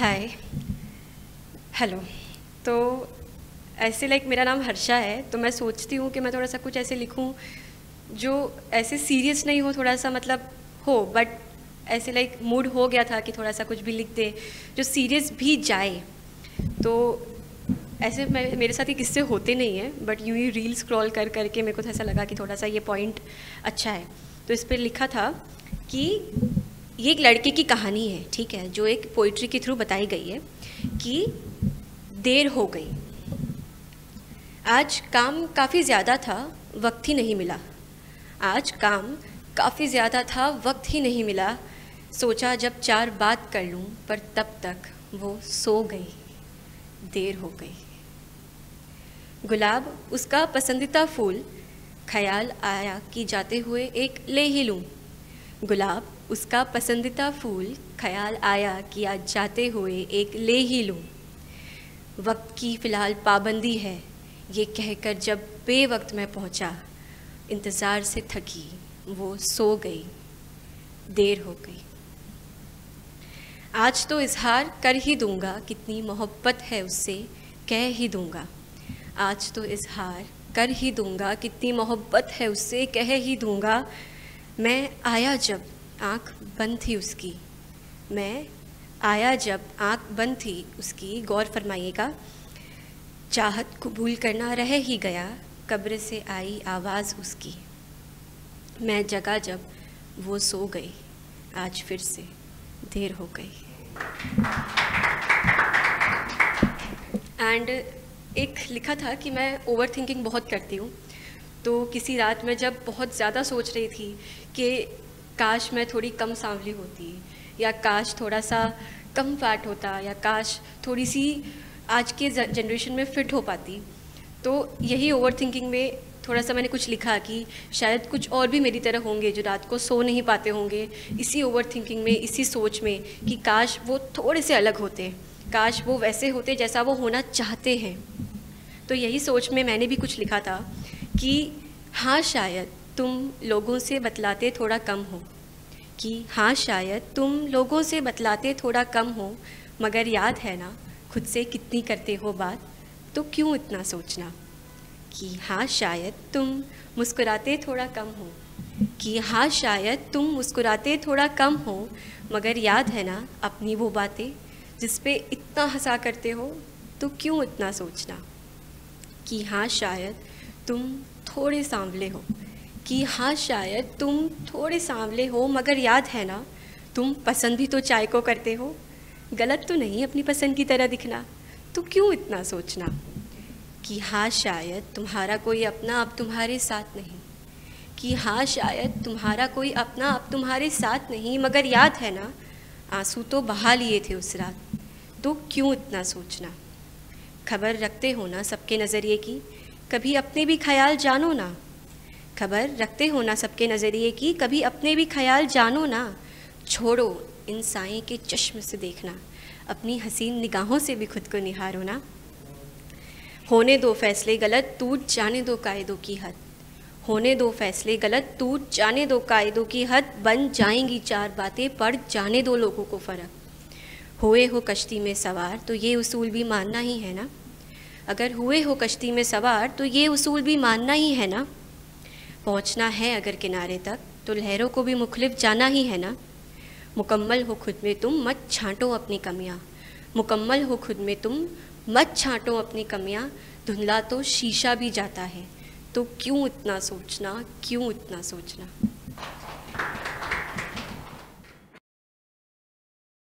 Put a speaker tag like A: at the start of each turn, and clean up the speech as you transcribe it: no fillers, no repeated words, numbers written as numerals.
A: हाय, hello. तो ऐसे मेरा नाम हर्षा है, तो मैं सोचती हूँ कि मैं थोड़ा सा कुछ ऐसे लिखूँ जो ऐसे सीरियस नहीं हो, थोड़ा सा हो, बट ऐसे मूड हो गया था कि थोड़ा सा कुछ भी लिख दे जो सीरियस भी जाए। तो ऐसे मेरे साथ ये किस्से होते नहीं हैं, बट यूँ ही रील स्क्रॉल कर करके मेरे को ऐसा लगा कि थोड़ा सा ये पॉइंट अच्छा है। तो इस पर लिखा था कि ये एक लड़के की कहानी है, ठीक है, जो एक पोइट्री के थ्रू बताई गई है कि देर हो गई, आज काम काफ़ी ज़्यादा था, वक्त ही नहीं मिला। आज काम काफ़ी ज़्यादा था, वक्त ही नहीं मिला। सोचा जब 4 बात कर लूँ, पर तब तक वो सो गई, देर हो गई। गुलाब उसका पसंदीदा फूल, ख्याल आया कि जाते हुए एक ले ही लूँ। गुलाब उसका पसंदीदा फूल, ख्याल आया कि आज जाते हुए एक ले ही लूँ। वक्त की फ़िलहाल पाबंदी है, ये कहकर जब बेवक्त मैं पहुँचा, इंतज़ार से थकी वो सो गई, देर हो गई। आज तो इज़हार कर ही दूँगा, कितनी मोहब्बत है उससे कह ही दूँगा। आज तो इज़हार कर ही दूँगा, कितनी मोहब्बत है उससे कह ही दूँगा। मैं आया जब आँख बंद थी उसकी, मैं आया जब आँख बंद थी उसकी, गौर फरमाइएगा। चाहत कबूल करना रह ही गया, कब्र से आई आवाज़ उसकी। मैं जगा जब वो सो गई, आज फिर से देर हो गई। एंड एक लिखा था कि मैं ओवर थिंकिंग बहुत करती हूँ। तो किसी रात में जब बहुत ज़्यादा सोच रही थी कि काश मैं थोड़ी कम सांवली होती, या काश थोड़ा सा कम फैट होता, या काश थोड़ी सी आज के जनरेशन में फ़िट हो पाती, तो यही ओवर थिंकिंग में थोड़ा सा मैंने कुछ लिखा कि शायद कुछ और भी मेरी तरह होंगे जो रात को सो नहीं पाते होंगे, इसी ओवर थिंकिंग में, इसी सोच में कि काश वो थोड़े से अलग होते, काश वो वैसे होते जैसा वो होना चाहते हैं। तो यही सोच में मैंने भी कुछ लिखा था कि हाँ शायद तुम लोगों से बतलाते थोड़ा कम हो, कि हाँ शायद तुम लोगों से बतलाते थोड़ा कम हो, मगर याद है ना खुद से कितनी करते हो बात, तो क्यों इतना सोचना। कि हाँ शायद तुम मुस्कुराते थोड़ा कम हो, कि हाँ शायद तुम मुस्कुराते थोड़ा कम हो, मगर याद है ना अपनी वो बातें जिस पे इतना हंसा करते हो, तो क्यों इतना सोचना। कि हाँ शायद तुम थोड़े सांवले हो, कि हाँ शायद तुम थोड़े सांवले हो, मगर याद है ना तुम पसंद भी तो चाय को करते हो। गलत तो नहीं अपनी पसंद की तरह दिखना, तो क्यों इतना सोचना। कि हाँ शायद तुम्हारा कोई अपना अब तुम्हारे साथ नहीं, कि हाँ शायद तुम्हारा कोई अपना अब तुम्हारे साथ नहीं, मगर याद है ना आंसू तो बहा लिए थे उस रात, तो क्यों इतना सोचना। खबर रखते हो ना सबके नज़रिए की, कभी अपने भी ख्याल जानो ना। खबर रखते हो ना सबके नज़रिए की, कभी अपने भी ख्याल जानो ना। छोड़ो इन साए के चश्म से देखना, अपनी हसीन निगाहों से भी खुद को निहारो ना। होने दो फैसले गलत, टूट जाने दो कायदों की हद। होने दो फैसले गलत, टूट जाने दो कायदों की हद। बन जाएंगी 4 बातें, पड़ जाने दो लोगों को फ़र्क। हुए हो कश्ती में सवार, तो ये उसूल भी मानना ही है ना। अगर हुए हो कश्ती में सवार, तो ये उसूल भी मानना ही है ना। पहुँचना है अगर किनारे तक, तो लहरों को भी मुखलिफ जाना ही है ना। मुकम्मल हो खुद में तुम, मत छांटो अपनी कमियाँ। मुकम्मल हो खुद में तुम, मत छांटो अपनी कमियाँ। धुंधला तो शीशा भी जाता है, तो क्यों इतना सोचना, क्यों इतना सोचना।